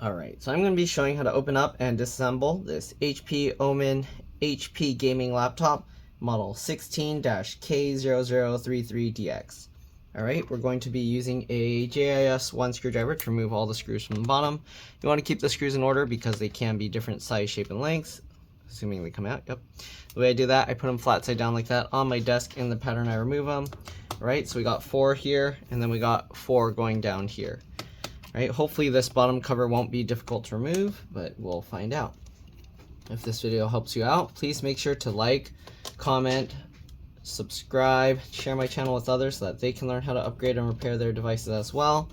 Alright, so I'm going to be showing how to open up and disassemble this HP Omen HP gaming laptop model 16-K0033DX. Alright, we're going to be using a JIS-1 screwdriver to remove all the screws from the bottom. You want to keep the screws in order because they can be different size, shape, and lengths, assuming they come out. Yep. The way I do that, I put them flat side down like that on my desk in the pattern I remove them. Alright, so we got 4 here, and then we got 4 going down here. Right, hopefully this bottom cover won't be difficult to remove, but we'll find out. If this video helps you out, please make sure to like, comment, subscribe, share my channel with others so that they can learn how to upgrade and repair their devices as well.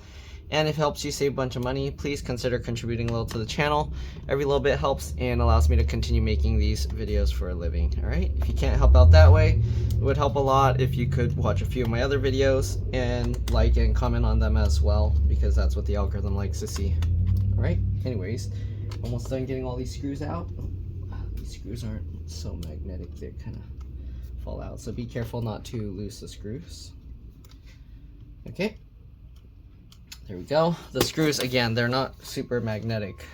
And if it helps you save a bunch of money, please consider contributing a little to the channel. Every little bit helps and allows me to continue making these videos for a living. Alright, if you can't help out that way, it would help a lot if you could watch a few of my other videos and like and comment on them as well, because that's what the algorithm likes to see. Alright, anyways, almost done getting all these screws out. These screws aren't so magnetic, they kind of fall out, so be careful not to lose the screws. Okay. There we go. The screws, again, they're not super magnetic,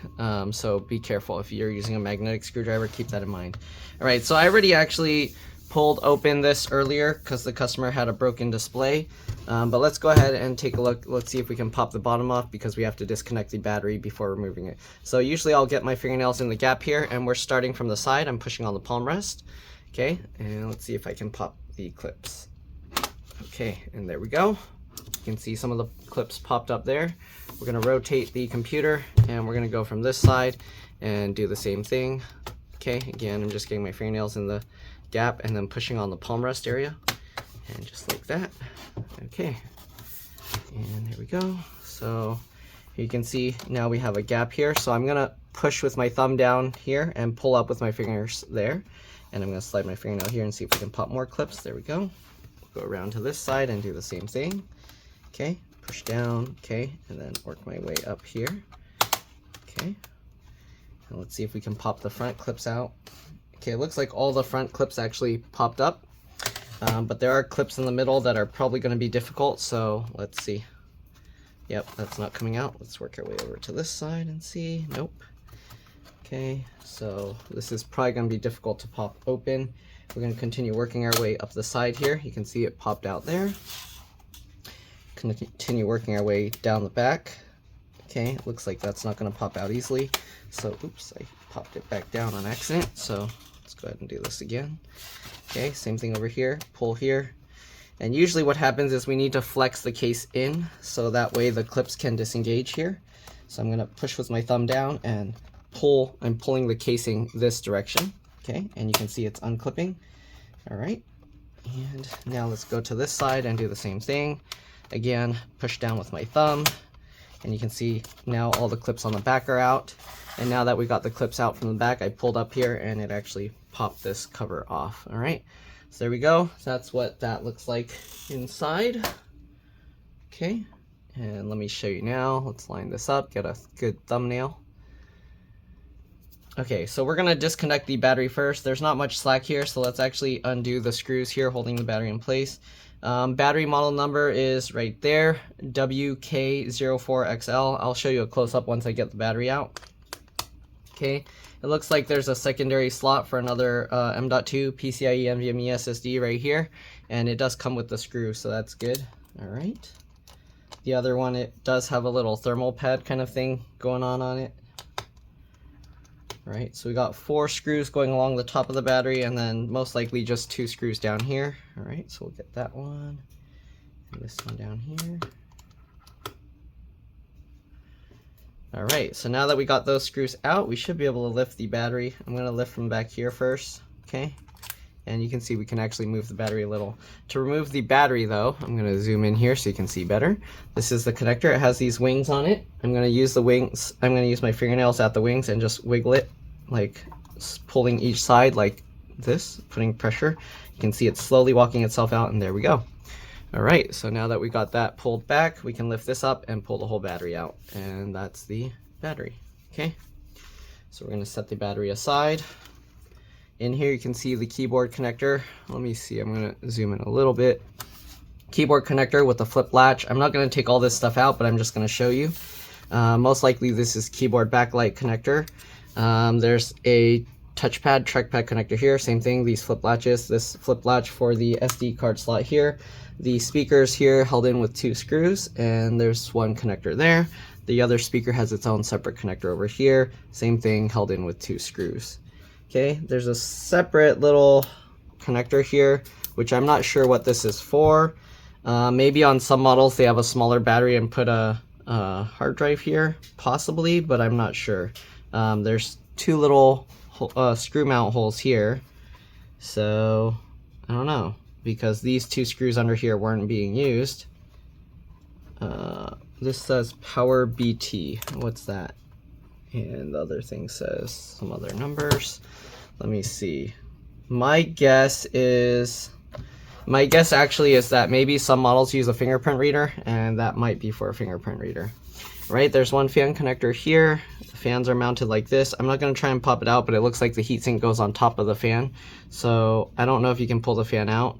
so be careful. If you're using a magnetic screwdriver, keep that in mind. All right, so I already actually pulled open this earlier because the customer had a broken display, but let's go ahead and take a look. Let's see if we can pop the bottom off because we have to disconnect the battery before removing it. So usually I'll get my fingernails in the gap here, and we're starting from the side. I'm pushing on the palm rest. Okay, and let's see if I can pop the clips. Okay, and there we go. You can see some of the clips popped up there. We're going to rotate the computer and we're going to go from this side and do the same thing. Okay, again, I'm just getting my fingernails in the gap and then pushing on the palm rest area, and just like that. Okay, and there we go. So you can see now we have a gap here, so I'm going to push with my thumb down here and pull up with my fingers there, and I'm going to slide my fingernail here and see if we can pop more clips. There we go. Go around to this side and do the same thing. Okay, push down, okay, and then work my way up here. Okay, and let's see if we can pop the front clips out. Okay, it looks like all the front clips actually popped up, but there are clips in the middle that are probably going to be difficult, so let's see. Yep, that's not coming out. Let's work our way over to this side and see. Nope. Okay, so this is probably going to be difficult to pop open. We're going to continue working our way up the side here. You can see it popped out there. Continue working our way down the back. Okay, looks like that's not going to pop out easily. So, oops, I popped it back down on accident. So let's go ahead and do this again. Okay, same thing over here. Pull here. And usually what happens is we need to flex the case in so that way the clips can disengage here. So I'm going to push with my thumb down and pull. I'm pulling the casing this direction. Okay, and you can see it's unclipping. All right, and now let's go to this side and do the same thing. Again, push down with my thumb, and you can see now all the clips on the back are out. And now that we got the clips out from the back, I pulled up here and it actually popped this cover off. All right, so there we go. That's what that looks like inside. Okay, and let me show you now. Let's line this up, get a good thumbnail. Okay, so we're going to disconnect the battery first. There's not much slack here, so let's actually undo the screws here holding the battery in place. Battery model number is right there, WK04XL. I'll show you a close-up once I get the battery out. Okay, it looks like there's a secondary slot for another M.2 PCIe NVMe SSD right here, and it does come with the screw, so that's good. All right. The other one, it does have a little thermal pad kind of thing going on it. Right, so we got 4 screws going along the top of the battery, and then most likely just 2 screws down here. All right, so we'll get that one and this one down here. All right, so now that we got those screws out, we should be able to lift the battery. I'm going to lift from back here first, okay? And you can see we can actually move the battery a little. To remove the battery though, I'm going to zoom in here so you can see better. This is the connector. It has these wings on it. I'm going to use the wings. I'm going to use my fingernails at the wings and just wiggle it, like pulling each side like this, putting pressure. You can see it's slowly walking itself out, and there we go. All right, so now that we got that pulled back, we can lift this up and pull the whole battery out, and that's the battery. Okay, so we're going to set the battery aside. In here you can see the keyboard connector. Let me see, I'm going to zoom in a little bit. Keyboard connector with the flip latch. I'm not going to take all this stuff out, but I'm just going to show you. Most likely this is keyboard backlight connector. There's a touchpad, trackpad connector here, same thing, these flip latches, this flip latch for the SD card slot here, the speakers here held in with 2 screws, and there's one connector there. The other speaker has its own separate connector over here, same thing, held in with 2 screws. Okay, there's a separate little connector here, which I'm not sure what this is for. Maybe on some models they have a smaller battery and put a hard drive here, possibly, but I'm not sure. There's 2 little screw mount holes here, so I don't know, because these 2 screws under here weren't being used. This says Power BT, what's that? And the other thing says some other numbers. Let me see. My guess actually is that maybe some models use a fingerprint reader, and that might be for a fingerprint reader. Right, there's one fan connector here. The fans are mounted like this. I'm not going to try and pop it out, but it looks like the heatsink goes on top of the fan. So I don't know if you can pull the fan out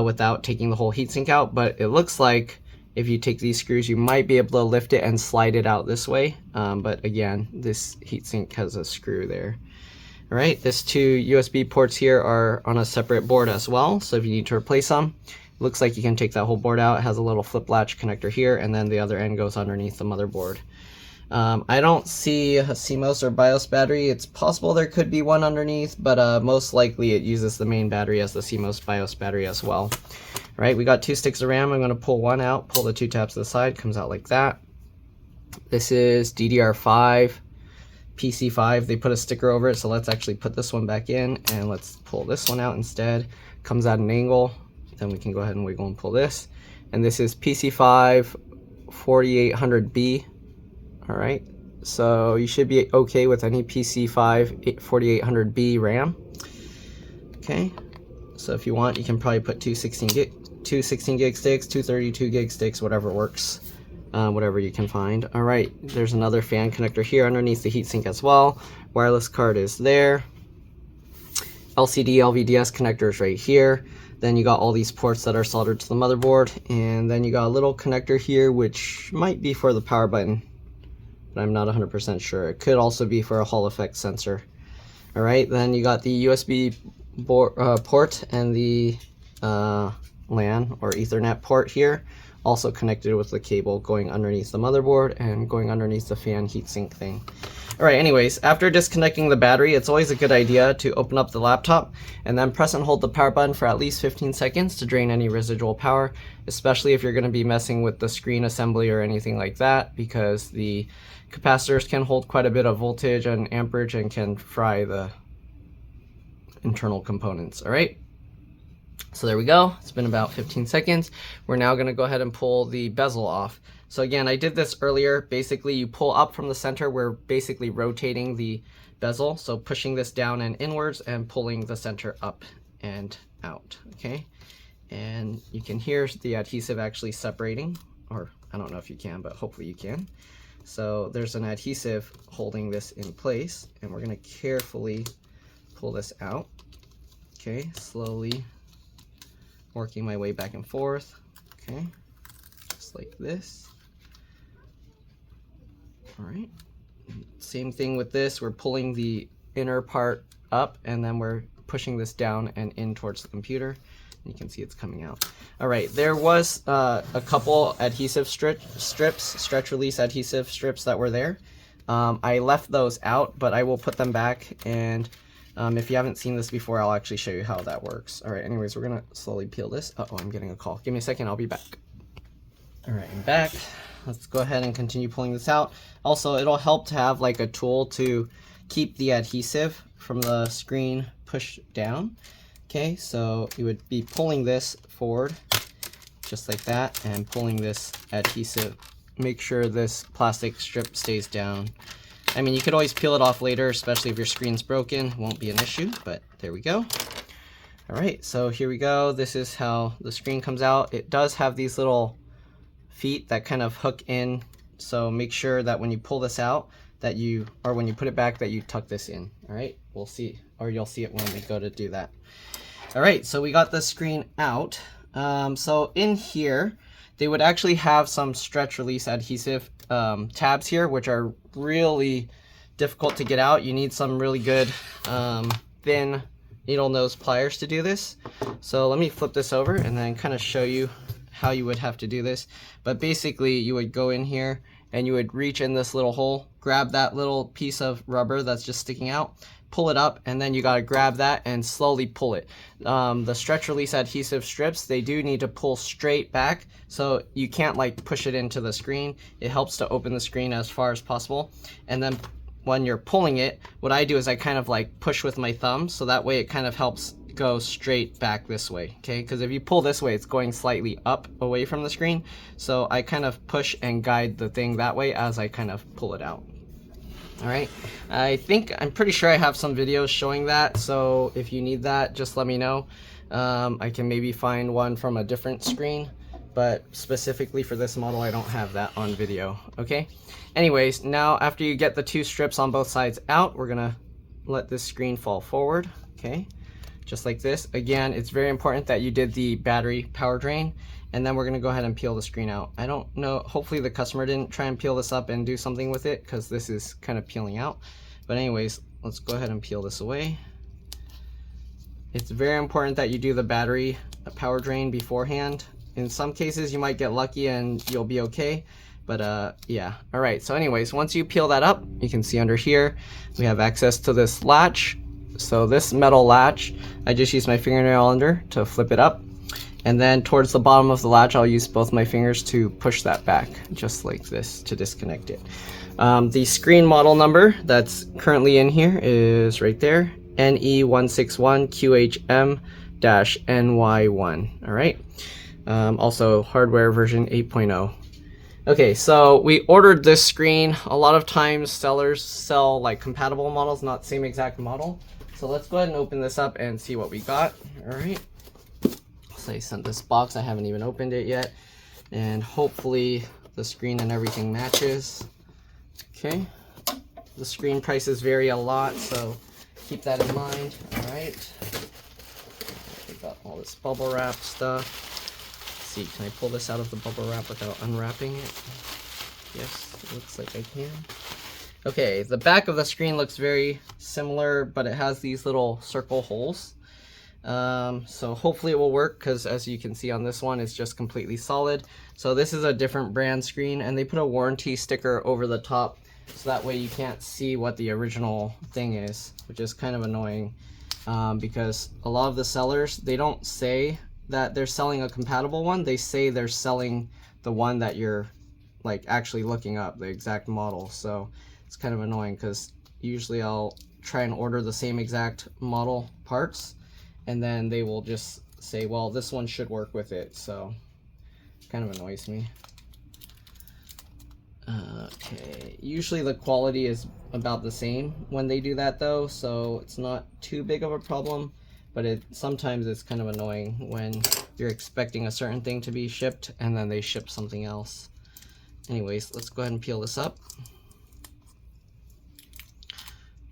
without taking the whole heatsink out, but it looks like if you take these screws, you might be able to lift it and slide it out this way. But again, this heatsink has a screw there. All right, these 2 USB ports here are on a separate board as well. So if you need to replace them, it looks like you can take that whole board out. It has a little flip latch connector here, and then the other end goes underneath the motherboard. I don't see a CMOS or BIOS battery. It's possible there could be one underneath, but most likely it uses the main battery as the CMOS BIOS battery as well. All right, we got 2 sticks of RAM. I'm going to pull one out, pull the 2 tabs to the side, comes out like that. This is DDR5, PC5. They put a sticker over it, so let's actually put this one back in, and let's pull this one out instead. Comes at an angle, then we can go ahead and wiggle and pull this. And this is PC5 4800B. All right, so you should be okay with any PC5 4800B RAM. Okay, so if you want, you can probably put 2 16 gig sticks, 2 32 gig sticks, whatever works, whatever you can find. All right, there's another fan connector here underneath the heatsink as well. Wireless card is there. LCD LVDS connectors right here. Then you got all these ports that are soldered to the motherboard, and then you got a little connector here which might be for the power button, but I'm not 100% sure. It could also be for a Hall effect sensor. All right, then you got the USB port and the LAN or Ethernet port here, also connected with the cable going underneath the motherboard and going underneath the fan heatsink thing. All right, anyways, after disconnecting the battery, it's always a good idea to open up the laptop and then press and hold the power button for at least 15 seconds to drain any residual power, especially if you're going to be messing with the screen assembly or anything like that, because the capacitors can hold quite a bit of voltage and amperage and can fry the internal components. All right, so there we go. It's been about 15 seconds. We're now going to go ahead and pull the bezel off. So again, I did this earlier. Basically, you pull up from the center. We're basically rotating the bezel, so pushing this down and inwards and pulling the center up and out. Okay, and you can hear the adhesive actually separating, or I don't know if you can, but hopefully you can. So there's an adhesive holding this in place, and we're going to carefully pull this out. Okay, slowly working my way back and forth. Okay, just like this. All right, same thing with this. We're pulling the inner part up, and then we're pushing this down and in towards the computer. You can see it's coming out. All right, there was a couple adhesive stretch release adhesive strips that were there. I left those out, but I will put them back, and if you haven't seen this before, I'll actually show you how that works. All right, anyways, we're gonna slowly peel this. Uh-oh, I'm getting a call. Give me a second, I'll be back. All right, I'm back. Let's go ahead and continue pulling this out. Also, it'll help to have like a tool to keep the adhesive from the screen pushed down. Okay, so you would be pulling this forward just like that and pulling this adhesive. Make sure this plastic strip stays down. I mean, you could always peel it off later, especially if your screen's broken. It won't be an issue, but there we go. All right, so here we go. This is how the screen comes out. It does have these little feet that kind of hook in, so make sure that when you pull this out that you, or when you put it back, that you tuck this in. All right, we'll see, or you'll see it when we go to do that. All right, so we got the screen out. So in here, they would actually have some stretch release adhesive tabs here, which are really difficult to get out. You need some really good thin needle nose pliers to do this. So let me flip this over and then kind of show you how you would have to do this. But basically you would go in here and you would reach in this little hole, grab that little piece of rubber that's just sticking out, pull it up, and then you got to grab that and slowly pull it. The stretch release adhesive strips, they do need to pull straight back, so you can't like push it into the screen. It helps to open the screen as far as possible. And then when you're pulling it, what I do is I kind of like push with my thumb, so that way it kind of helps go straight back this way, okay? Because if you pull this way, it's going slightly up away from the screen. So I kind of push and guide the thing that way as I kind of pull it out. All right, I'm pretty sure I have some videos showing that, so if you need that, just let me know. I can maybe find one from a different screen, but specifically for this model, I don't have that on video, okay? Anyways, now after you get the two strips on both sides out, we're gonna let this screen fall forward, okay? Just like this. Again, it's very important that you did the battery power drain, and then we're gonna go ahead and peel the screen out. I don't know, hopefully the customer didn't try and peel this up and do something with it, because this is kind of peeling out. But anyways, let's go ahead and peel this away. It's very important that you do the battery power drain beforehand. In some cases you might get lucky and you'll be okay, but yeah. All right, so anyways, once you peel that up, you can see under here we have access to this latch. So this metal latch, I just use my fingernail under to flip it up, and then towards the bottom of the latch I'll use both my fingers to push that back, just like this, to disconnect it. The screen model number that's currently in here is right there, NE161QHM-NY1. All right. Also hardware version 8.0. Okay, so we ordered this screen. A lot of times sellers sell like compatible models, not same exact model. So let's go ahead and open this up and see what we got. All right. So I sent this box. I haven't even opened it yet. And hopefully the screen and everything matches. Okay. The screen prices vary a lot, so keep that in mind. All right. We got all this bubble wrap stuff. Let's see, can I pull this out of the bubble wrap without unwrapping it? Yes, it looks like I can. Okay, the back of the screen looks very similar, but it has these little circle holes. So hopefully it will work, because as you can see on this one, it's just completely solid. So this is a different brand screen, and they put a warranty sticker over the top, so that way you can't see what the original thing is, which is kind of annoying, because a lot of the sellers, they don't say that they're selling a compatible one. They say they're selling the one that you're like actually looking up, the exact model. So it's kind of annoying, because usually I'll try and order the same exact model parts, and then they will just say, well, this one should work with it. So it kind of annoys me. Okay, usually the quality is about the same when they do that though, so it's not too big of a problem, but sometimes it's kind of annoying when you're expecting a certain thing to be shipped and then they ship something else. Anyways, let's go ahead and peel this up.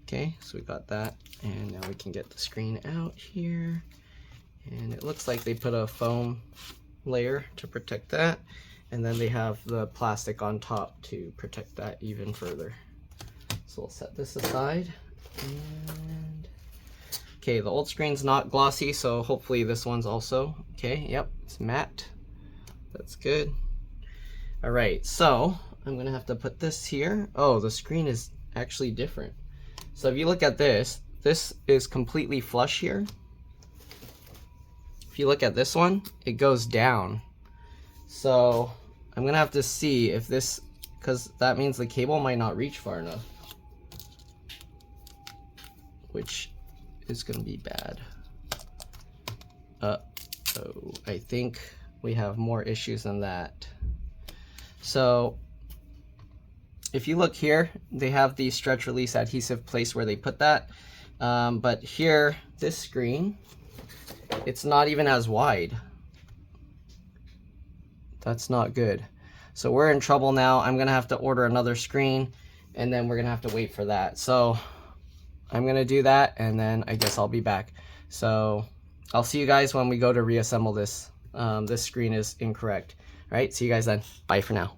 Okay, so we got that, and now we can get the screen out here, and it looks like they put a foam layer to protect that, and then they have the plastic on top to protect that even further. So we'll set this aside. And okay, the old screen's not glossy, so hopefully this one's also okay. Yep, it's matte. That's good. All right, so I'm gonna have to put this here. Oh, the screen is actually different. So if you look at this, this is completely flush here. If you look at this one, it goes down. So I'm gonna have to see if this, because that means the cable might not reach far enough, which is gonna be bad. Uh-oh, I think we have more issues than that. So if you look here, they have the stretch release adhesive place where they put that. But here, this screen, it's not even as wide. That's not good. So we're in trouble now. I'm gonna have to order another screen, and then we're gonna have to wait for that. So I'm gonna do that, and then I guess I'll be back. So I'll see you guys when we go to reassemble this. This screen is incorrect. right, see you guys then. Bye for now.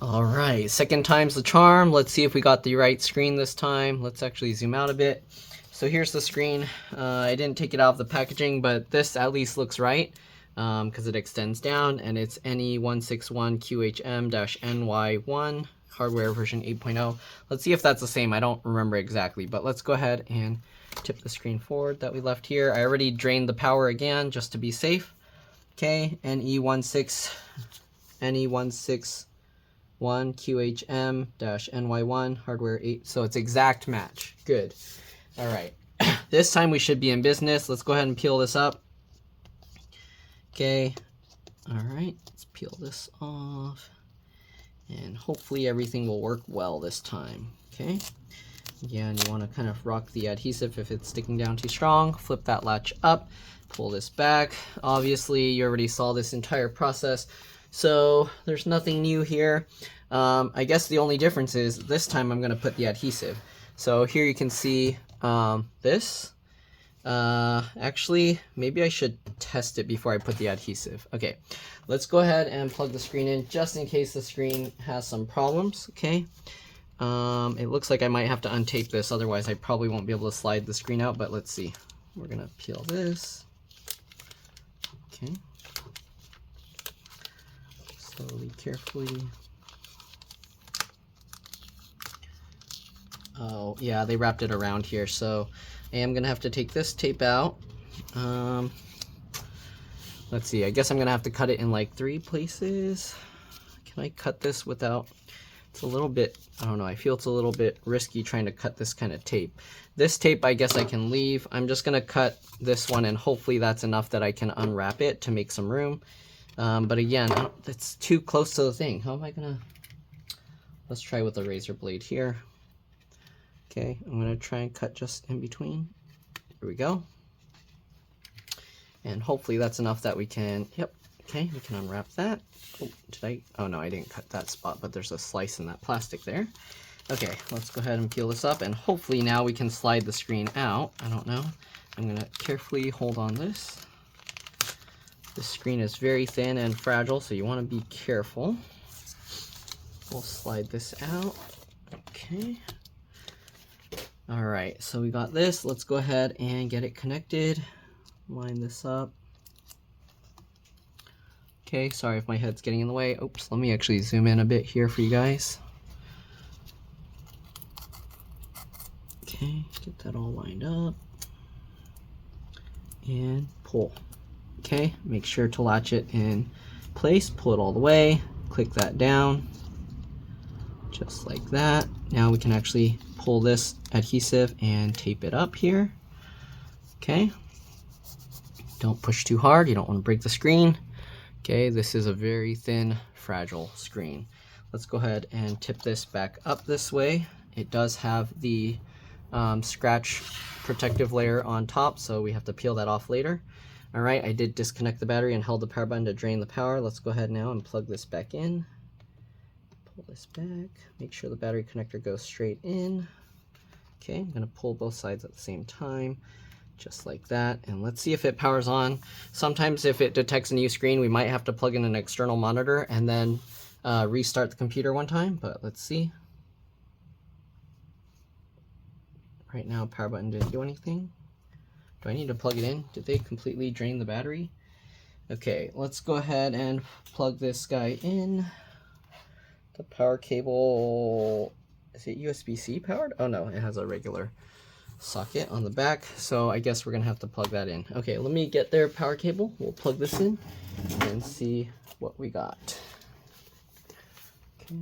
All right, second time's the charm. Let's see if we got the right screen this time. Let's actually zoom out a bit. So here's the screen. I didn't take it out of the packaging, but this at least looks right because it extends down, and it's NE161QHM-NY1 hardware version 8.0. Let's see if that's the same. I don't remember exactly, but let's go ahead and tip the screen forward that we left here. I already drained the power again just to be safe. Okay, NE161QHM-NY1 hardware 8. So it's exact match. Good. All right. This time we should be in business. Let's go ahead and peel this up. Okay. All right. Let's peel this off. And hopefully everything will work well this time. Okay. Yeah, and you want to kind of rock the adhesive if it's sticking down too strong. Flip that latch up. Pull this back. Obviously, you already saw this entire process, so there's nothing new here. I guess the only difference is this time I'm going to put the adhesive. So here you can see this. Actually, maybe I should test it before I put the adhesive. Okay, let's go ahead and plug the screen in just in case the screen has some problems. Okay, it looks like I might have to untape this, otherwise I probably won't be able to slide the screen out, but let's see. We're gonna peel this. Okay, slowly, carefully. Oh yeah, they wrapped it around here, so I am gonna have to take this tape out. Let's see, I guess I'm gonna have to cut it in like 3 places. Can I cut this without, it's a little bit, I don't know, I feel it's a little bit risky trying to cut this kind of tape. This tape I guess I can leave. I'm just gonna cut this one, and hopefully that's enough that I can unwrap it to make some room. But again, it's too close to the thing. How am I gonna, let's try with a razor blade here. Okay, I'm gonna try and cut just in between. Here we go. And hopefully that's enough that we can, yep, okay, we can unwrap that. Oh, oh no, I didn't cut that spot, but there's a slice in that plastic there. Okay, let's go ahead and peel this up, and hopefully now we can slide the screen out. I don't know. I'm gonna carefully hold on this. This screen is very thin and fragile, so you wanna be careful. We'll slide this out, okay. All right, so we got this. Let's go ahead and get it connected. Line this up. Okay, sorry if my head's getting in the way. Oops, let me actually zoom in a bit here for you guys. Okay, get that all lined up. And pull. Okay, make sure to latch it in place. Pull it all the way. Click that down. Just like that. Now we can actually pull this adhesive and tape it up here. Okay. Don't push too hard. You don't want to break the screen. Okay, this is a very thin, fragile screen. Let's go ahead and tip this back up this way. It does have the scratch protective layer on top, so we have to peel that off later. All right, I did disconnect the battery and held the power button to drain the power. Let's go ahead now and plug this back in. Pull this back. Make sure the battery connector goes straight in. Okay, I'm gonna pull both sides at the same time, just like that. And let's see if it powers on. Sometimes if it detects a new screen, we might have to plug in an external monitor and then restart the computer one time, but let's see. Right now, power button didn't do anything. Do I need to plug it in? Did they completely drain the battery? Okay, let's go ahead and plug this guy in. The power cable, is it USB-C powered? Oh no, it has a regular socket on the back, so I guess we're gonna have to plug that in. Okay, let me get their power cable. We'll plug this in and see what we got. Okay.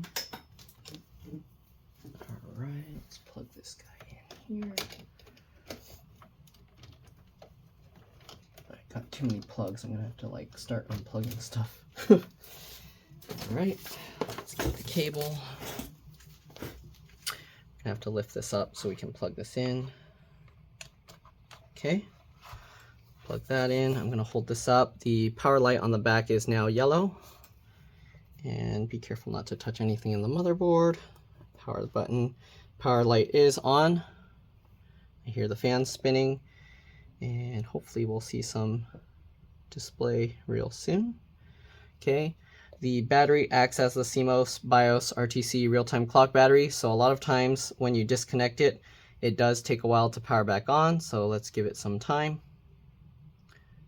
All right, let's plug this guy in here. I got too many plugs. I'm gonna have to like start unplugging stuff. All right, let's get the cable. I have to lift this up so we can plug this in. Okay, plug that in. I'm gonna hold this up. The power light on the back is now yellow. And be careful not to touch anything in the motherboard. Power button. Power light is on. I hear the fan spinning. And hopefully we'll see some display real soon. Okay, the battery acts as the CMOS BIOS RTC real-time clock battery, so a lot of times when you disconnect it, it does take a while to power back on, so let's give it some time.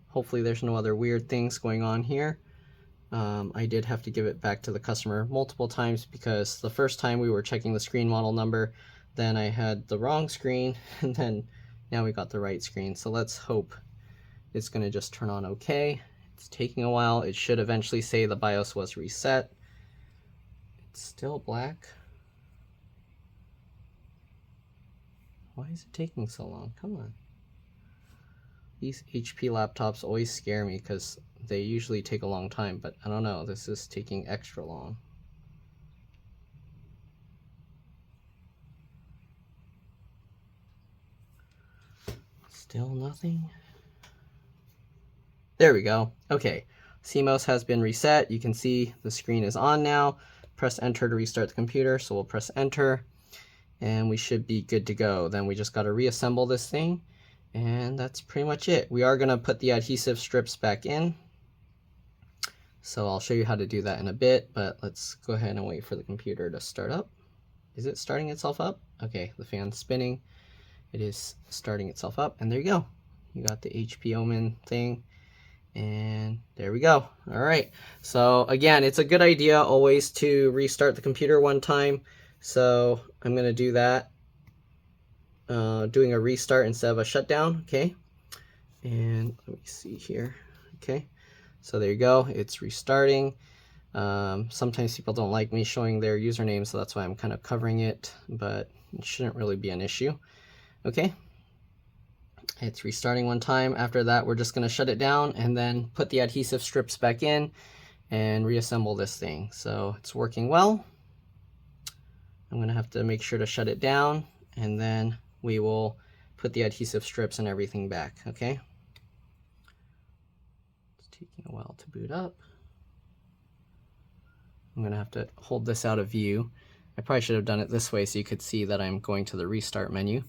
Hopefully there's no other weird things going on here. I did have to give it back to the customer multiple times because the first time we were checking the screen model number, then I had the wrong screen, and then now we got the right screen. So let's hope it's going to just turn on okay. It's taking a while. It should eventually say the BIOS was reset. It's still black. Why is it taking so long? Come on. These HP laptops always scare me because they usually take a long time, but I don't know, this is taking extra long. Still nothing. There we go. Okay, CMOS has been reset. You can see the screen is on now. Press enter to restart the computer, so we'll press enter and we should be good to go. Then we just got to reassemble this thing, and that's pretty much it. We are going to put the adhesive strips back in, so I'll show you how to do that in a bit, but let's go ahead and wait for the computer to start up. Is it starting itself up? Okay, the fan's spinning. It is starting itself up, and there you go. You got the HP Omen thing, and there we go. All right, so again, it's a good idea always to restart the computer one time, so I'm going to do that, doing a restart instead of a shutdown. Okay, and let me see here. Okay, so there you go, it's restarting. Sometimes people don't like me showing their username, so that's why I'm kind of covering it, but it shouldn't really be an issue. Okay, it's restarting one time. After that, we're just going to shut it down and then put the adhesive strips back in and reassemble this thing. So it's working well. I'm going to have to make sure to shut it down, and then we will put the adhesive strips and everything back. Okay, it's taking a while to boot up. I'm going to have to hold this out of view. I probably should have done it this way so you could see that I'm going to the restart menu,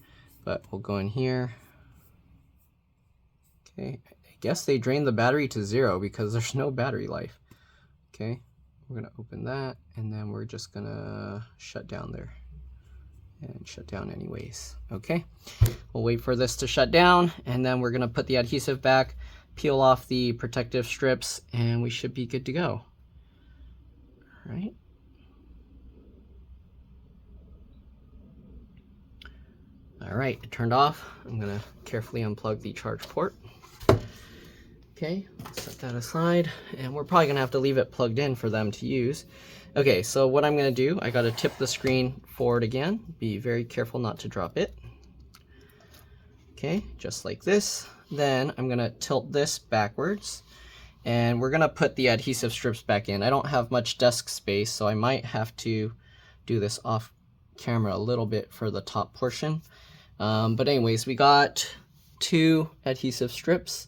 but we'll go in here. Okay, I guess they drained the battery to 0 because there's no battery life. Okay, we're gonna open that, and then we're just gonna shut down there and shut down anyways. Okay, we'll wait for this to shut down, and then we're gonna put the adhesive back, peel off the protective strips, and we should be good to go. All right. All right, it turned off. I'm gonna carefully unplug the charge port. Okay, set that aside, and we're probably gonna have to leave it plugged in for them to use. Okay, so what I'm gonna do, I gotta tip the screen forward again. Be very careful not to drop it. Okay, just like this. Then I'm gonna tilt this backwards, and we're gonna put the adhesive strips back in. I don't have much desk space, so I might have to do this off camera a little bit for the top portion. But anyways, we got 2 adhesive strips,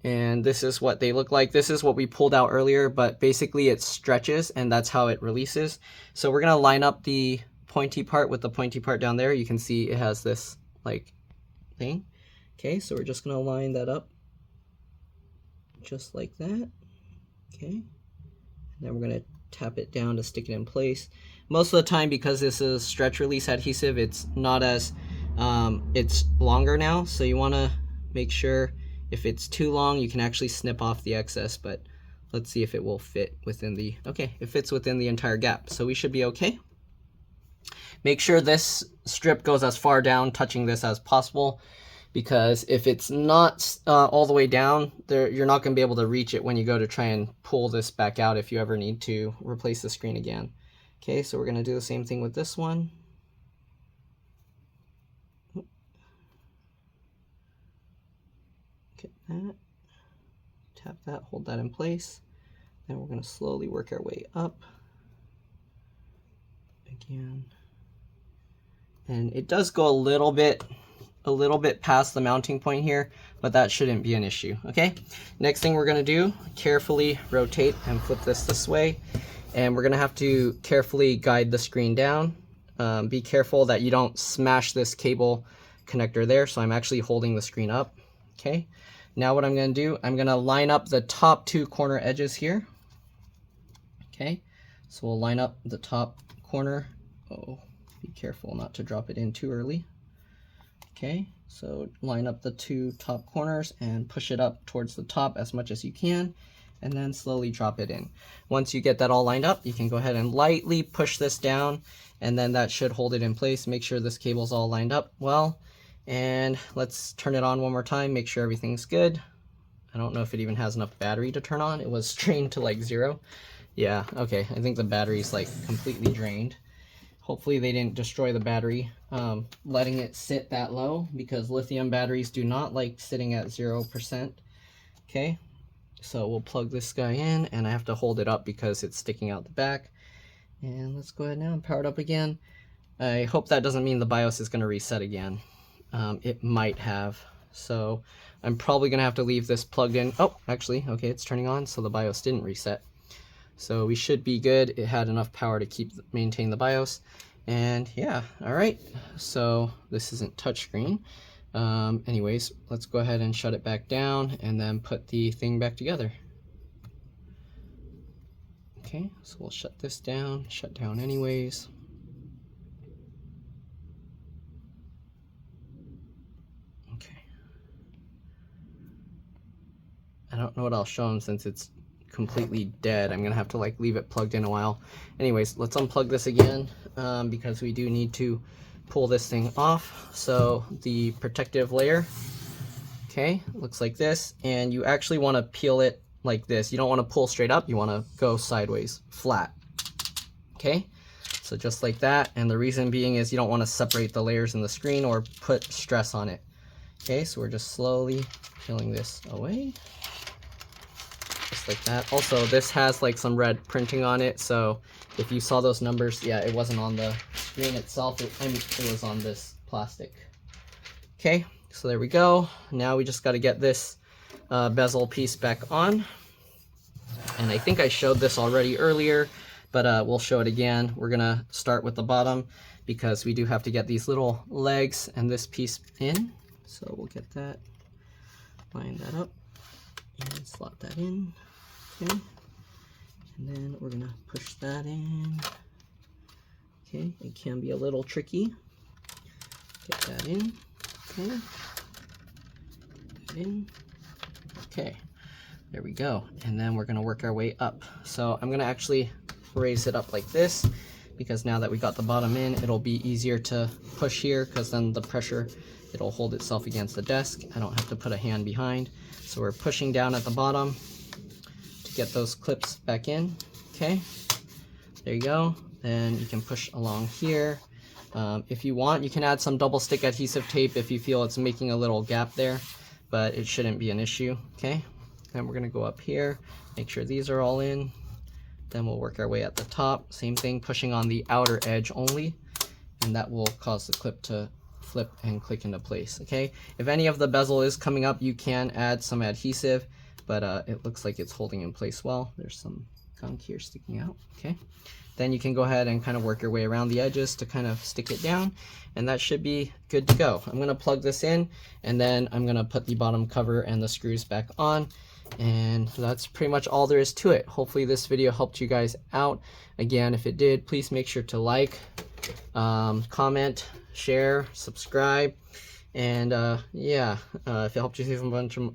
and this is what they look like. This is what we pulled out earlier, but basically it stretches and that's how it releases. So we're gonna line up the pointy part with the pointy part down there. You can see it has this like thing. Okay, so we're just gonna line that up just like that. Okay, and then we're gonna tap it down to stick it in place. Most of the time, because this is stretch release adhesive, it's not as it's longer now, so you want to make sure if it's too long you can actually snip off the excess, but let's see if it will fit within the, okay, it fits within the entire gap, so we should be okay. Make sure this strip goes as far down touching this as possible, because if it's not all the way down there, you're not going to be able to reach it when you go to try and pull this back out if you ever need to replace the screen again. Okay, so we're going to do the same thing with this one. Get that, tap that, hold that in place. Then we're going to slowly work our way up again. And it does go a little bit past the mounting point here, but that shouldn't be an issue. Okay, next thing we're going to do, carefully rotate and flip this way, and we're going to have to carefully guide the screen down. Be careful that you don't smash this cable connector there, so I'm actually holding the screen up. Okay, now what I'm going to do, I'm going to line up the top 2 corner edges here. Okay, so we'll line up the top corner. Oh, be careful not to drop it in too early. Okay, so line up the two top corners and push it up towards the top as much as you can, and then slowly drop it in. Once you get that all lined up, you can go ahead and lightly push this down, and then that should hold it in place. Make sure this cable's all lined up well, and let's turn it on one more time, make sure everything's good. I don't know if it even has enough battery to turn on. It was strained to like 0. Yeah, okay, I think the battery's like completely drained. Hopefully they didn't destroy the battery letting it sit that low, because lithium batteries do not like sitting at 0%. Okay, so we'll plug this guy in, and I have to hold it up because it's sticking out the back. And let's go ahead now and power it up again. I hope that doesn't mean the BIOS is going to reset again. It might have. So I'm probably going to have to leave this plugged in. Oh, actually, okay, it's turning on, so the BIOS didn't reset. So we should be good. It had enough power to maintain the BIOS. And yeah, all right. So this isn't touchscreen. Anyways, let's go ahead and shut it back down and then put the thing back together. Okay, so we'll shut this down, shut down anyways. Okay. I don't know what I'll show them since it's completely dead. I'm gonna have to like leave it plugged in a while. Anyways, let's unplug this again because we do need to pull this thing off. So the protective layer, okay, looks like this, and you actually want to peel it like this. You don't want to pull straight up, you want to go sideways, flat. Okay, so just like that, and the reason being is you don't want to separate the layers in the screen or put stress on it. Okay, so we're just slowly peeling this away. Just like that. Also, this has like some red printing on it, so if you saw those numbers, yeah, it wasn't on the screen itself, it was on this plastic. Okay, so there we go. Now we just got to get this bezel piece back on, and I think I showed this already earlier, but we'll show it again. We're gonna start with the bottom because we do have to get these little legs and this piece in. So we'll get that, line that up, and slot that in. Okay, and then we're gonna push that in. Okay, it can be a little tricky. Get that in. Okay, get that in. Okay, there we go. And then we're gonna work our way up. So I'm gonna actually raise it up like this, because now that we got the bottom in, it'll be easier to push here, because then the pressure, it'll hold itself against the desk. I don't have to put a hand behind. So we're pushing down at the bottom to get those clips back in. Okay, there you go. Then you can push along here. If you want, you can add some double stick adhesive tape if you feel it's making a little gap there, but it shouldn't be an issue. Okay, then we're gonna go up here, make sure these are all in. Then we'll work our way at the top. Same thing, pushing on the outer edge only, and that will cause the clip to flip and click into place. Okay, if any of the bezel is coming up, you can add some adhesive, but it looks like it's holding in place well. There's some gunk here sticking out. Okay, then you can go ahead and kind of work your way around the edges to kind of stick it down, and that should be good to go. I'm gonna plug this in, and then I'm gonna put the bottom cover and the screws back on, and that's pretty much all there is to it. Hopefully this video helped you guys out. Again, if it did, please make sure to like, comment, share, subscribe, and yeah, if it helped you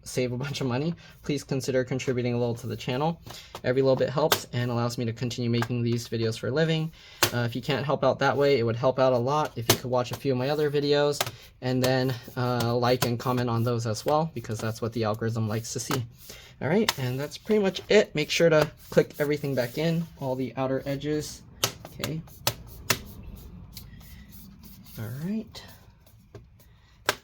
save a bunch of money, please consider contributing a little to the channel. Every little bit helps and allows me to continue making these videos for a living. If you can't help out that way, it would help out a lot if you could watch a few of my other videos and then like and comment on those as well, because that's what the algorithm likes to see. All right, and that's pretty much it. Make sure to click everything back in, all the outer edges. Okay. All right.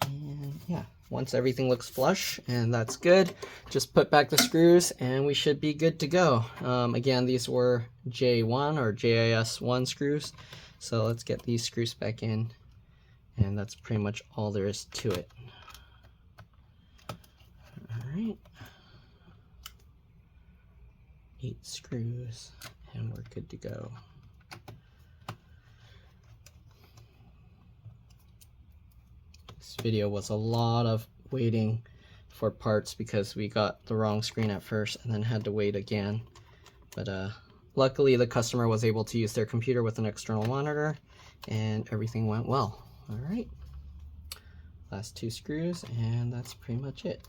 And yeah, once everything looks flush and that's good, just put back the screws and we should be good to go. Again, these were J1 or JIS1 screws. So let's get these screws back in, and that's pretty much all there is to it. All right. 8 screws and we're good to go. This video was a lot of waiting for parts because we got the wrong screen at first and then had to wait again. But Luckily, the customer was able to use their computer with an external monitor, and everything went well. All right, last 2 screws, and that's pretty much it.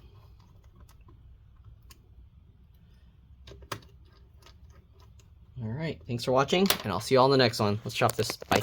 All right, thanks for watching, and I'll see you all in the next one. Let's chop this. Bye.